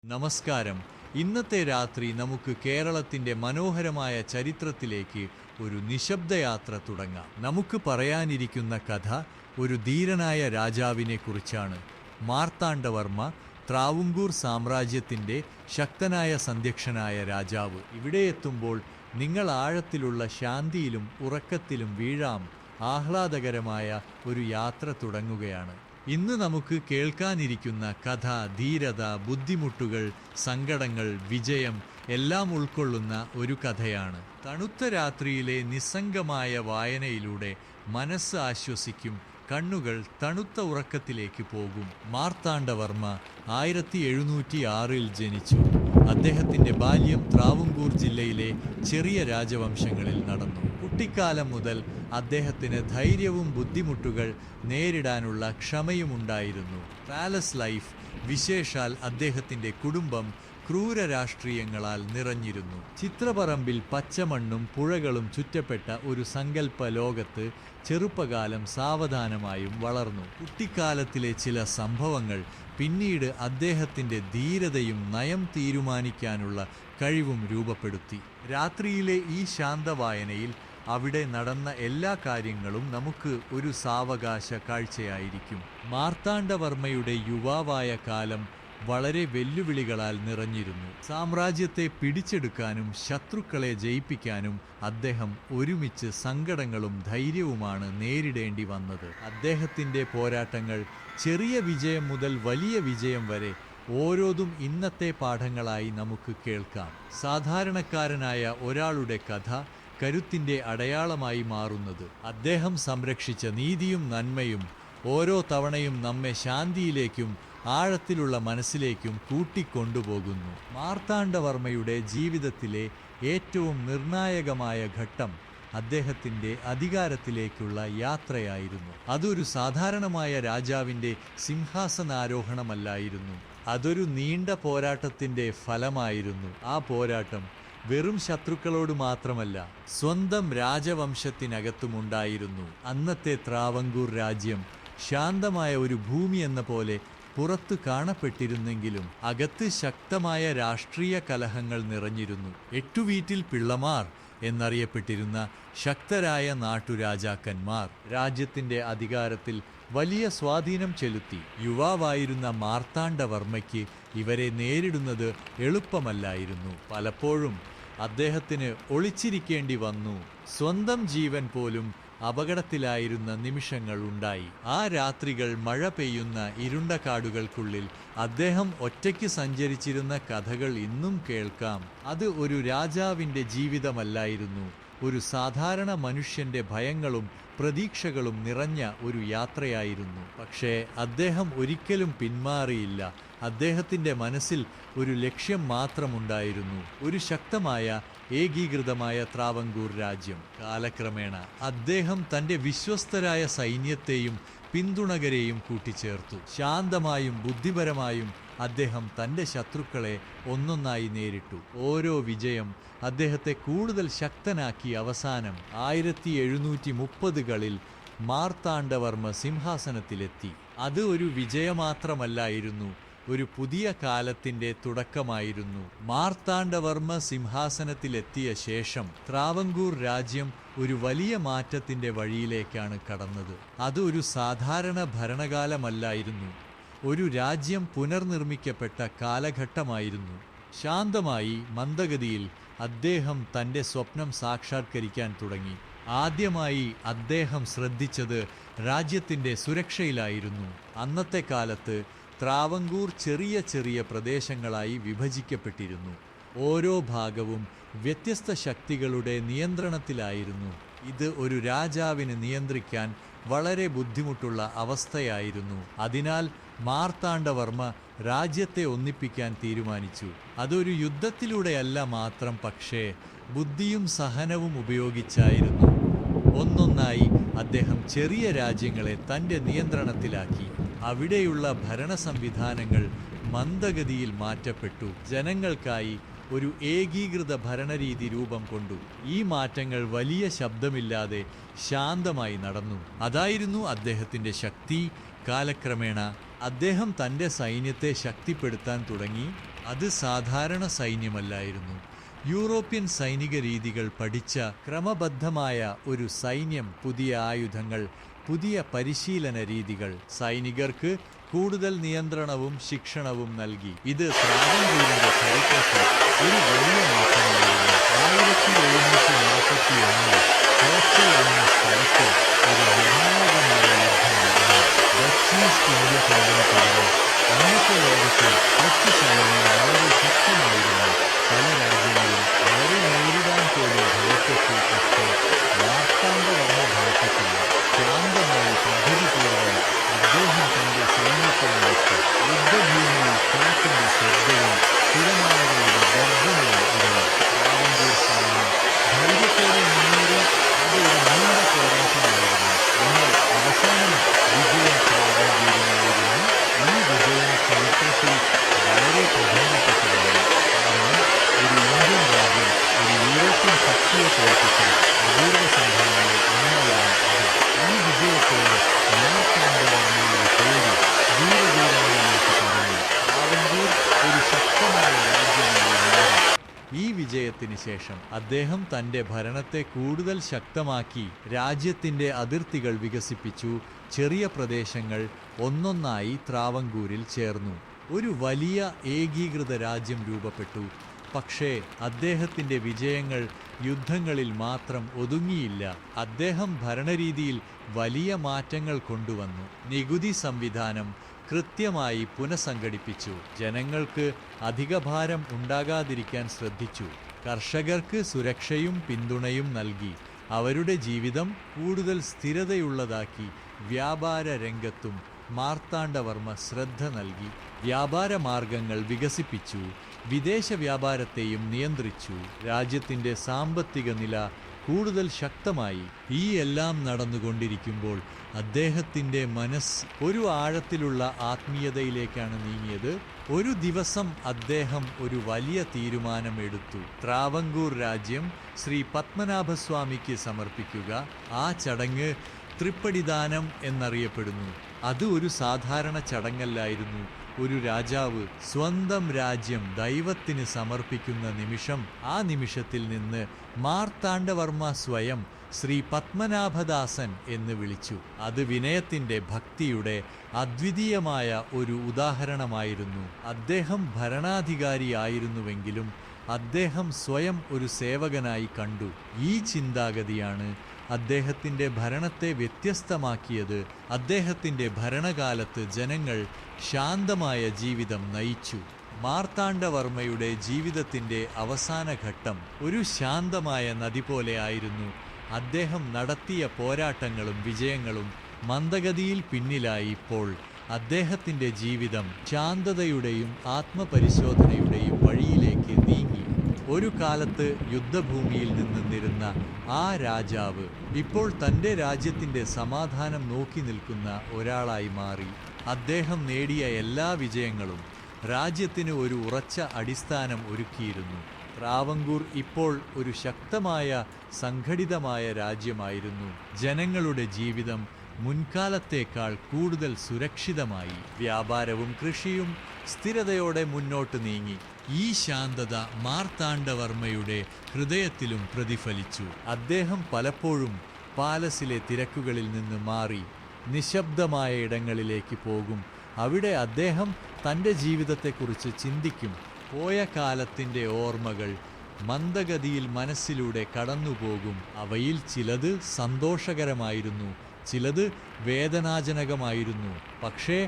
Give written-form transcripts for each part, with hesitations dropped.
നമസ്കാരം. ഇന്നത്തെ രാത്രി നമുക്ക് കേരളത്തിൻ്റെ മനോഹരമായ ചരിത്രത്തിലേക്ക് ഒരു നിശബ്ദയാത്ര തുടങ്ങാം. നമുക്ക് പറയാനിരിക്കുന്ന കഥ ഒരു ധീരനായ രാജാവിനെ കുറിച്ചാണ്. മാർത്താണ്ഡവർമ്മ, ട്രാവൻകൂർ സാമ്രാജ്യത്തിൻ്റെ ശക്തനായ സന്ധ്യക്ഷനായ രാജാവ്. ഇവിടെ എത്തുമ്പോൾ നിങ്ങൾ ആഴത്തിലുള്ള ശാന്തിയിലും ഉറക്കത്തിലും വീഴാം. ആഹ്ലാദകരമായ ഒരു യാത്ര തുടങ്ങുകയാണ്. ഇന്ന് നമുക്ക് കേൾക്കാനിരിക്കുന്ന കഥ ധീരത, ബുദ്ധിമുട്ടുകൾ, സങ്കടങ്ങൾ, വിജയം എല്ലാം ഉൾക്കൊള്ളുന്ന ഒരു കഥയാണ്. തണുത്ത രാത്രിയിലെ നിസ്സംഗമായ വായനയിലൂടെ മനസ്സ് ആശ്വസിക്കും, കണ്ണുകൾ തണുത്ത ഉറക്കത്തിലേക്ക് പോകും. മാർത്താണ്ഡവർമ്മ 1706 ജനിച്ചു. അദ്ദേഹത്തിൻ്റെ ബാല്യം ട്രാവൻകൂർ ജില്ലയിലെ ചെറിയ രാജവംശങ്ങളിൽ നടന്നു. കുട്ടിക്കാലം മുതൽ അദ്ദേഹത്തിന് ധൈര്യവും ബുദ്ധിമുട്ടുകൾ നേരിടാനുള്ള ക്ഷമയുമുണ്ടായിരുന്നു. പാലസ് ലൈഫ്, വിശേഷാൽ അദ്ദേഹത്തിൻ്റെ കുടുംബം ക്രൂര രാഷ്ട്രീയങ്ങളാൽ നിറഞ്ഞിരുന്നു. ചിത്രപറമ്പിൽ പച്ചമണ്ണും പുഴകളും ചുറ്റപ്പെട്ട ഒരു സങ്കല്പ ലോകത്ത് ചെറുപ്പകാലം സാവധാനമായും വളർന്നു. കുട്ടിക്കാലത്തിലെ ചില സംഭവങ്ങൾ പിന്നീട് അദ്ദേഹത്തിൻ്റെ ധീരതയും നയം തീരുമാനിക്കാനുള്ള കഴിവും രൂപപ്പെടുത്തി. രാത്രിയിലെ ഈ ശാന്തവായനയിൽ അവിടെ നടന്ന എല്ലാ കാര്യങ്ങളും നമുക്ക് ഒരു സാവകാശ കാഴ്ചയായിരിക്കും. മാർത്താണ്ഡവർമ്മയുടെ യുവാവായ കാലം വളരെ വെല്ലുവിളികളാൽ നിറഞ്ഞിരുന്നു. സാമ്രാജ്യത്തെ പിടിച്ചെടുക്കാനും ശത്രുക്കളെ ജയിപ്പിക്കാനും അദ്ദേഹം ഒരുമിച്ച് സങ്കടങ്ങളും ധൈര്യവുമാണ് നേരിടേണ്ടി വന്നത്. അദ്ദേഹത്തിൻ്റെ പോരാട്ടങ്ങൾ ചെറിയ വിജയം മുതൽ വലിയ വിജയം വരെ ഓരോന്നും ഇന്നത്തെ പാഠങ്ങളായി നമുക്ക് കേൾക്കാം. സാധാരണക്കാരനായ ഒരാളുടെ കഥ കരുത്തിൻ്റെ അടയാളമായി മാറുന്നത്. അദ്ദേഹം സംരക്ഷിച്ച നീതിയും നന്മയും ഓരോ തവണയും നമ്മെ ശാന്തിയിലേക്കും ആഴത്തിലുള്ള മനസ്സിലേക്കും കൂട്ടിക്കൊണ്ടുപോകുന്നു. മാർത്താണ്ഡവർമ്മയുടെ ജീവിതത്തിലെ ഏറ്റവും നിർണായകമായ ഘട്ടം അദ്ദേഹത്തിൻ്റെ അധികാരത്തിലേക്കുള്ള യാത്രയായിരുന്നു. അതൊരു സാധാരണമായ രാജാവിൻ്റെ സിംഹാസനാരോഹണമല്ലായിരുന്നു. അതൊരു നീണ്ട പോരാട്ടത്തിൻ്റെ ഫലമായിരുന്നു. ആ പോരാട്ടം വെറും ശത്രുക്കളോട് മാത്രമല്ല, സ്വന്തം രാജവംശത്തിനകത്തുമുണ്ടായിരുന്നു. അന്നത്തെ ട്രാവൻകൂർ രാജ്യം ശാന്തമായ ഒരു ഭൂമി എന്ന പോലെ പുറത്തു കാണപ്പെട്ടിരുന്നെങ്കിലും അകത്ത് ശക്തമായ രാഷ്ട്രീയ കലഹങ്ങൾ നിറഞ്ഞിരുന്നു. എട്ടുവീട്ടിൽ പിള്ളമാർ എന്നറിയപ്പെട്ടിരുന്ന ശക്തരായ നാട്ടുരാജാക്കന്മാർ രാജ്യത്തിൻ്റെ അധികാരത്തിൽ വലിയ സ്വാധീനം ചെലുത്തി. യുവാവായിരുന്ന മാർത്താണ്ഡവർമ്മയ്ക്ക് ഇവരെ നേരിടുന്നത് എളുപ്പമല്ലായിരുന്നു. പലപ്പോഴും അദ്ദേഹത്തിന് ഒളിച്ചിരിക്കേണ്ടി വന്നു. സ്വന്തം ജീവൻ പോലും അപകടത്തിലായിരുന്ന നിമിഷങ്ങൾ ഉണ്ടായി. ആ രാത്രികൾ, മഴ പെയ്യുന്ന ഇരുണ്ട കാടുകൾക്കുള്ളിൽ അദ്ദേഹം ഒറ്റയ്ക്ക് സഞ്ചരിച്ചിരുന്ന കഥകൾ ഇന്നും കേൾക്കാം. അത് ഒരു രാജാവിൻ്റെ ജീവിതമല്ലായിരുന്നു, ഒരു സാധാരണ മനുഷ്യൻ്റെ ഭയങ്ങളും പ്രതീക്ഷകളും നിറഞ്ഞ ഒരു യാത്രയായിരുന്നു. പക്ഷേ അദ്ദേഹം ഒരിക്കലും പിന്മാറിയില്ല. അദ്ദേഹത്തിൻ്റെ മനസ്സിൽ ഒരു ലക്ഷ്യം മാത്രമുണ്ടായിരുന്നു: ഒരു ശക്തമായ ഏകീകൃതമായ ട്രാവൻകൂർ രാജ്യം. കാലക്രമേണ അദ്ദേഹം തൻ്റെ വിശ്വസ്തരായ സൈന്യത്തെയും പിന്തുണകരെയും കൂട്ടിച്ചേർത്തു. ശാന്തമായും ബുദ്ധിപരമായും അദ്ദേഹം തൻ്റെ ശത്രുക്കളെ ഒന്നൊന്നായി നേരിട്ടു. ഓരോ വിജയം അദ്ദേഹത്തെ കൂടുതൽ ശക്തനാക്കി. അവസാനം 1730കളിൽ മാർത്താണ്ഡവർമ്മ സിംഹാസനത്തിലെത്തി. അത് ഒരു വിജയമാത്രമല്ലായിരുന്നു, ഒരു പുതിയ കാലത്തിൻ്റെ തുടക്കമായിരുന്നു. മാർത്താണ്ഡവർമ്മ സിംഹാസനത്തിലെത്തിയ ശേഷം ട്രാവൻകൂർ രാജ്യം ഒരു വലിയ മാറ്റത്തിൻ്റെ വഴിയിലേക്കാണ് കടന്നത്. അത് ഒരു സാധാരണ ഭരണകാലമല്ലായിരുന്നു, ഒരു രാജ്യം പുനർനിർമ്മിക്കപ്പെട്ട കാലഘട്ടമായിരുന്നു. ശാന്തമായി, മന്ദഗതിയിൽ അദ്ദേഹം തൻ്റെ സ്വപ്നം സാക്ഷാത്കരിക്കാൻ തുടങ്ങി. ആദ്യമായി അദ്ദേഹം ശ്രദ്ധിച്ചത് രാജ്യത്തിൻ്റെ സുരക്ഷയിലായിരുന്നു. അന്നത്തെ കാലത്ത് ട്രാവൻകൂർ ചെറിയ ചെറിയ പ്രദേശങ്ങളായി വിഭജിക്കപ്പെട്ടിരുന്നു. ഓരോ ഭാഗവും വ്യത്യസ്ത ശക്തികളുടെ നിയന്ത്രണത്തിലായിരുന്നു. ഇത് ഒരു രാജാവിന് നിയന്ത്രിക്കാൻ വളരെ ബുദ്ധിമുട്ടുള്ള അവസ്ഥയായിരുന്നു. അതിനാൽ മാർത്താണ്ഡവർമ്മ രാജ്യത്തെ ഒന്നിപ്പിക്കാൻ തീരുമാനിച്ചു. അതൊരു യുദ്ധത്തിലൂടെയല്ല മാത്രം, പക്ഷേ ബുദ്ധിയും സഹനവും ഉപയോഗിച്ചായിരുന്നു. ഒന്നൊന്നായി അദ്ദേഹം ചെറിയ രാജ്യങ്ങളെ തൻ്റെ നിയന്ത്രണത്തിലാക്കി. അവിടെയുള്ള ഭരണ സംവിധാനങ്ങൾ മന്ദഗതിയിൽ മാറ്റപ്പെട്ടു. ജനങ്ങൾക്കായി ഒരു ഏകീകൃത ഭരണരീതി രൂപം കൊണ്ടു. ഈ മാറ്റങ്ങൾ വലിയ ശബ്ദമില്ലാതെ ശാന്തമായി നടന്നു. അതായിരുന്നു അദ്ദേഹത്തിൻ്റെ ശക്തി. കാലക്രമേണ അദ്ദേഹം തൻ്റെ സൈന്യത്തെ ശക്തിപ്പെടുത്താൻ തുടങ്ങി. അത് സാധാരണ സൈന്യമല്ലായിരുന്നു. യൂറോപ്യൻ സൈനിക രീതികൾ പഠിച്ച ക്രമബദ്ധമായ ഒരു സൈന്യം, പുതിയ ആയുധങ്ങൾ, പുതിയ പരിശീലന രീതികൾ. സൈനികർക്ക് കൂടുതൽ നിയന്ത്രണവും ശിക്ഷണവും നൽകി. ഇത് ട്രാവൻകൂറിന്റെ ചരിത്രത്തിൽ ഒരു വലിയ മാറ്റമായിരുന്നു. 1741 കോസ്റ്റൽ എന്ന സ്ഥലത്ത് ഒരു നിർണായകമായ യുദ്ധം നടന്നു. ഡച്ച് ഈസ്റ്റ് ഇന്ത്യ കമ്പനി തുടങ്ങി. അന്നത്തെ ലോകത്ത് ഡച്ച് സൈന്യം വളരെ ശക്തമായിരുന്നു. പല രാജ്യങ്ങളും അവരെ നേരിടാൻ പോലും ഭയപ്പെട്ടു. പക്ഷേ മാർത്താണ്ഡവർമ്മ ഭയപ്പെട്ടില്ല. ശാന്തമായി പദ്ധതിപൂർവ്വം അദ്ദേഹം തന്റെ സൈന്യത്തെ നയിച്ചു. യുദ്ധഭൂമിയിൽ കാറ്റിന്റെ ശബ്ദവും തിരമാലകളുടെ ഗർജനവും ഇറങ്ങി. ട്രാവൻകൂർ സൈന്യം ധൈര്യത്തോടെ മുന്നേറി. അത് ഒരു നീണ്ട പോരാട്ടമായിരുന്നു. എന്നാൽ അവസാനം വിജയം ട്രാവൻകൂറിനായിരുന്നു. ഈ വിജയം ചരിത്രത്തിൽ വളരെ പ്രധാനപ്പെട്ടതാണ്. കാരണം ഒരു ഇന്ത്യൻ രാജ്യം ഒരു യൂറോപ്യൻ ശക്തിയെ തോൽപ്പിച്ച അപൂർവ സംഭവങ്ങളിൽ ഒന്നായിരുന്നു അത്. ഈ വിജയത്തോടെ മാർത്താണ്ഡവർമ്മയുടെ പേര് ദൂരദൂരങ്ങളിലേക്ക് പറഞ്ഞു. ട്രാവൻകൂർ ഒരു ശക്തമായ രാജ്യമായി മാറി. ഈ വിജയത്തിന് ശേഷം അദ്ദേഹം തൻ്റെ ഭരണത്തെ കൂടുതൽ ശക്തമാക്കി. രാജ്യത്തിൻ്റെ അതിർത്തികൾ വികസിപ്പിച്ചു. ചെറിയ പ്രദേശങ്ങൾ ഒന്നൊന്നായി ട്രാവൻകൂറിൽ ചേർന്നു. ഒരു വലിയ ഏകീകൃത രാജ്യം രൂപപ്പെട്ടു. പക്ഷേ അദ്ദേഹത്തിൻ്റെ വിജയങ്ങൾ യുദ്ധങ്ങളിൽ മാത്രം ഒതുങ്ങിയില്ല. അദ്ദേഹം ഭരണരീതിയിൽ വലിയ മാറ്റങ്ങൾ കൊണ്ടുവന്നു. നികുതി സംവിധാനം കൃത്യമായി പുനഃസംഘടിപ്പിച്ചു. ജനങ്ങൾക്ക് അധികഭാരം ഉണ്ടാകാതിരിക്കാൻ ശ്രദ്ധിച്ചു. കർഷകർക്ക് സുരക്ഷയും പിന്തുണയും നൽകി. അവരുടെ ജീവിതം കൂടുതൽ സ്ഥിരതയുള്ളതാക്കി. വ്യാപാര രംഗത്തും മാർത്താണ്ഡവർമ്മ ശ്രദ്ധ നൽകി. വ്യാപാര മാർഗങ്ങൾ വികസിപ്പിച്ചു. വിദേശ വ്യാപാരത്തെയും നിയന്ത്രിച്ചു. രാജ്യത്തിൻ്റെ സാമ്പത്തിക നില കൂടുതൽ ശക്തമായി. ഈ എല്ലാം നടന്നുകൊണ്ടിരിക്കുമ്പോൾ അദ്ദേഹത്തിൻ്റെ മനസ്സ് ഒരു ആഴത്തിലുള്ള ആത്മീയതയിലേക്കാണ് നീങ്ങിയത്. ഒരു ദിവസം അദ്ദേഹം ഒരു വലിയ തീരുമാനമെടുത്തു. ട്രാവൻകൂർ രാജ്യം ശ്രീ പത്മനാഭസ്വാമിക്ക് സമർപ്പിക്കുക. ആ ചടങ്ങ് തൃപ്പടിദാനം എന്നറിയപ്പെടുന്നു. അത് ഒരു സാധാരണ ചടങ്ങല്ലായിരുന്നു. ഒരു രാജാവ് സ്വന്തം രാജ്യം ദൈവത്തിന് സമർപ്പിക്കുന്ന നിമിഷം. ആ നിമിഷത്തിൽ നിന്ന് മാർത്താണ്ഡവർമ്മ സ്വയം ശ്രീ പത്മനാഭദാസൻ എന്ന് വിളിച്ചു. അത് വിനയത്തിൻ്റെ, ഭക്തിയുടെ അദ്വിതീയമായ ഒരു ഉദാഹരണമായിരുന്നു. അദ്ദേഹം ഭരണാധികാരിയായിരുന്നുവെങ്കിലും അദ്ദേഹം സ്വയം ഒരു സേവകനായി കണ്ടു. ഈ ചിന്താഗതിയാണ് അദ്ദേഹത്തിൻ്റെ ഭരണത്തെ വ്യത്യസ്തമാക്കിയത്. അദ്ദേഹത്തിൻ്റെ ഭരണകാലത്ത് ജനങ്ങൾ ശാന്തമായ ജീവിതം നയിച്ചു. മാർത്താണ്ഡവർമ്മയുടെ ജീവിതത്തിൻ്റെ അവസാന ഘട്ടം ഒരു ശാന്തമായ നദി പോലെ ആയിരുന്നു. അദ്ദേഹം നടത്തിയ പോരാട്ടങ്ങളും വിജയങ്ങളും മന്ദഗതിയിൽ പിന്നിലായി. ഇപ്പോൾ അദ്ദേഹത്തിൻ്റെ ജീവിതം ശാന്തതയുടെയും ആത്മപരിശോധനയുടെയും വഴിയിലേക്ക് നീങ്ങി. ഒരു കാലത്ത് യുദ്ധഭൂമിയിൽ നിന്നിരുന്ന ആ രാജാവ് ഇപ്പോൾ തൻ്റെ രാജ്യത്തിൻ്റെ സമാധാനം നോക്കി നിൽക്കുന്ന ഒരാളായി മാറി. അദ്ദേഹം നേടിയ എല്ലാ വിജയങ്ങളും രാജ്യത്തിന് ഒരു ഉറച്ച അടിസ്ഥാനം ഒരുക്കിയിരുന്നു. ട്രാവൻകൂർ ഇപ്പോൾ ഒരു ശക്തമായ സംഘടിതമായ രാജ്യമായിരുന്നു. ജനങ്ങളുടെ ജീവിതം മുൻകാലത്തേക്കാൾ കൂടുതൽ സുരക്ഷിതമായി. വ്യാപാരവും കൃഷിയും സ്ഥിരതയോടെ മുന്നോട്ട് നീങ്ങി. ഈ ശാന്തത മാർത്താണ്ഡവർമ്മയുടെ ഹൃദയത്തിലും പ്രതിഫലിച്ചു. അദ്ദേഹം പലപ്പോഴും പാലസിലെ തിരക്കുകളിൽ നിന്ന് മാറി നിശബ്ദമായ ഇടങ്ങളിലേക്ക് പോകും. അവിടെ അദ്ദേഹം തൻ്റെ ജീവിതത്തെക്കുറിച്ച് ചിന്തിക്കും. പോയ കാലത്തിൻ്റെ ഓർമ്മകൾ മന്ദഗതിയിൽ മനസ്സിലൂടെ കടന്നുപോകും. അവയിൽ ചിലത് സന്തോഷകരമായിരുന്നു, ചിലത് വേദനാജനകമായിരുന്നു. പക്ഷേ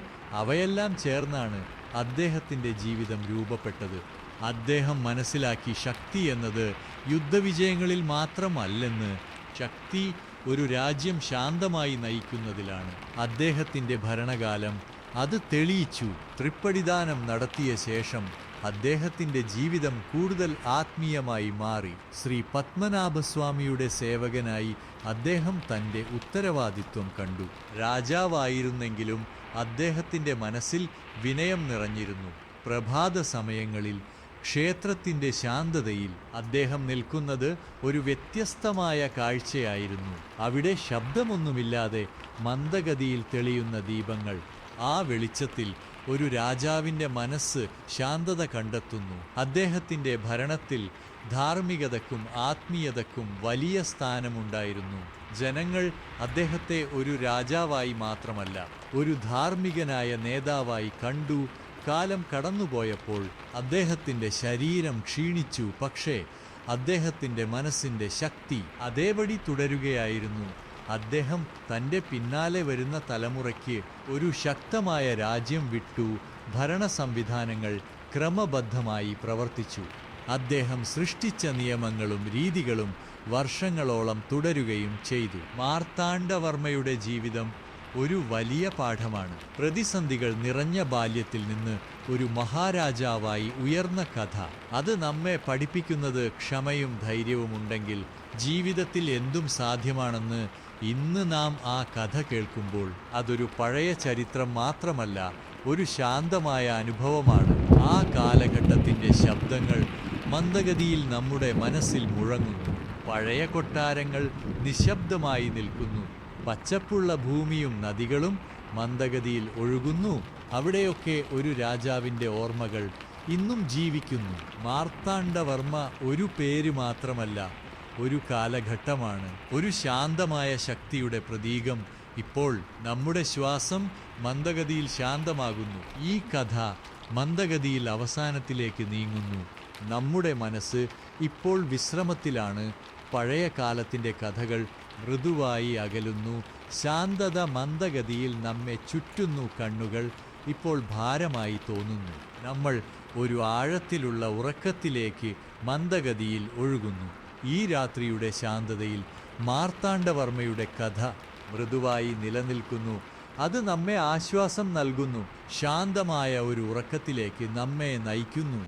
അവയെല്ലാം ചേർന്നാണ് അദ്ദേഹത്തിൻ്റെ ജീവിതം രൂപപ്പെട്ടത്. അദ്ദേഹം മനസ്സിലാക്കി, ശക്തി എന്നത് യുദ്ധവിജയങ്ങളിൽ മാത്രമല്ലെന്ന്. ശക്തി ഒരു രാജ്യം ശാന്തമായി നയിക്കുന്നതിലാണ്. അദ്ദേഹത്തിൻ്റെ ഭരണകാലം അത് തെളിയിച്ചു. തൃപ്പടിദാനം നടത്തിയ ശേഷം അദ്ദേഹത്തിൻ്റെ ജീവിതം കൂടുതൽ ആത്മീയമായി മാറി. ശ്രീ പത്മനാഭസ്വാമിയുടെ സേവകനായി അദ്ദേഹം തൻ്റെ ഉത്തരവാദിത്വം കണ്ടു. രാജാവായിരുന്നെങ്കിലും അദ്ദേഹത്തിൻ്റെ മനസ്സിൽ വിനയം നിറഞ്ഞിരുന്നു. പ്രഭാത സമയങ്ങളിൽ ക്ഷേത്രത്തിൻ്റെ ശാന്തതയിൽ അദ്ദേഹം നിൽക്കുന്നത് ഒരു വ്യത്യസ്തമായ കാഴ്ചയായിരുന്നു. അവിടെ ശബ്ദമൊന്നുമില്ലാതെ മന്ദഗതിയിൽ തെളിയുന്ന ദീപങ്ങൾ, ആ വെളിച്ചത്തിൽ ഒരു രാജാവിൻ്റെ മനസ്സ് ശാന്തത കണ്ടെത്തുന്നു. അദ്ദേഹത്തിൻ്റെ ഭരണത്തിൽ ധാർമ്മികതയ്ക്കും ആത്മീയതയ്ക്കും വലിയ സ്ഥാനമുണ്ടായിരുന്നു. ജനങ്ങൾ അദ്ദേഹത്തെ ഒരു രാജാവായി മാത്രമല്ല, ഒരു ധാർമ്മികനായ നേതാവായി കണ്ടു. കാലം കടന്നുപോയപ്പോൾ അദ്ദേഹത്തിൻ്റെ ശരീരം ക്ഷീണിച്ചു, പക്ഷേ അദ്ദേഹത്തിൻ്റെ മനസ്സിൻ്റെ ശക്തി അതേപടി തുടരുകയായിരുന്നു. അദ്ദേഹം തൻ്റെ പിന്നാലെ വരുന്ന തലമുറയ്ക്ക് ഒരു ശക്തമായ രാജ്യം വിട്ടു. ഭരണ സംവിധാനങ്ങൾ ക്രമബദ്ധമായി പ്രവർത്തിച്ചു. അദ്ദേഹം സൃഷ്ടിച്ച നിയമങ്ങളും രീതികളും വർഷങ്ങളോളം തുടരുകയും ചെയ്തു. മാർത്താണ്ഡവർമ്മയുടെ ജീവിതം ഒരു വലിയ പാഠമാണ്. പ്രതിസന്ധികൾ നിറഞ്ഞ ബാല്യത്തിൽ നിന്ന് ഒരു മഹാരാജാവായി ഉയർന്ന കഥ. അത് നമ്മെ പഠിപ്പിക്കുന്നത് ക്ഷമയും ധൈര്യവും ഉണ്ടെങ്കിൽ ജീവിതത്തിൽ എന്തും സാധ്യമാണെന്ന്. ഇന്ന് നാം ആ കഥ കേൾക്കുമ്പോൾ അതൊരു പഴയ ചരിത്രം മാത്രമല്ല, ഒരു ശാന്തമായ അനുഭവമാണ്. ആ കാലഘട്ടത്തിൻ്റെ ശബ്ദങ്ങൾ മന്ദഗതിയിൽ നമ്മുടെ മനസ്സിൽ മുഴങ്ങുന്നു. പഴയ കൊട്ടാരങ്ങൾ നിശബ്ദമായി നിൽക്കുന്നു. പച്ചപ്പുള്ള ഭൂമിയും നദികളും മന്ദഗതിയിൽ ഒഴുകുന്നു. അവിടെയൊക്കെ ഒരു രാജാവിൻ്റെ ഓർമ്മകൾ ഇന്നും ജീവിക്കുന്നു. മാർത്താണ്ഡവർമ്മ ഒരു പേര് മാത്രമല്ല, ഒരു കാലഘട്ടമാണ്, ഒരു ശാന്തമായ ശക്തിയുടെ പ്രതീകം. ഇപ്പോൾ നമ്മുടെ ശ്വാസം മന്ദഗതിയിൽ ശാന്തമാകുന്നു. ഈ കഥ മന്ദഗതിയിൽ അവസാനത്തിലേക്ക് നീങ്ങുന്നു. നമ്മുടെ മനസ്സ് ഇപ്പോൾ വിശ്രമത്തിലാണ്. പഴയ കാലത്തിൻ്റെ കഥകൾ മൃദുവായി അകലുന്നു. ശാന്തത മന്ദഗതിയിൽ നമ്മെ ചുറ്റുന്നു. കണ്ണുകൾ ഇപ്പോൾ ഭാരമായി തോന്നുന്നു. നമ്മൾ ഒരു ആഴത്തിലുള്ള ഉറക്കത്തിലേക്ക് മന്ദഗതിയിൽ ഒഴുകുന്നു. ഈ രാത്രിയുടെ ശാന്തതയിൽ മാർത്താണ്ഡവർമ്മയുടെ കഥ മൃദുവായി നിലനിൽക്കുന്നു. അത് നമ്മെ ആശ്വാസം നൽകുന്നു. ശാന്തമായ ഒരു ഉറക്കത്തിലേക്ക് നമ്മെ നയിക്കുന്നു.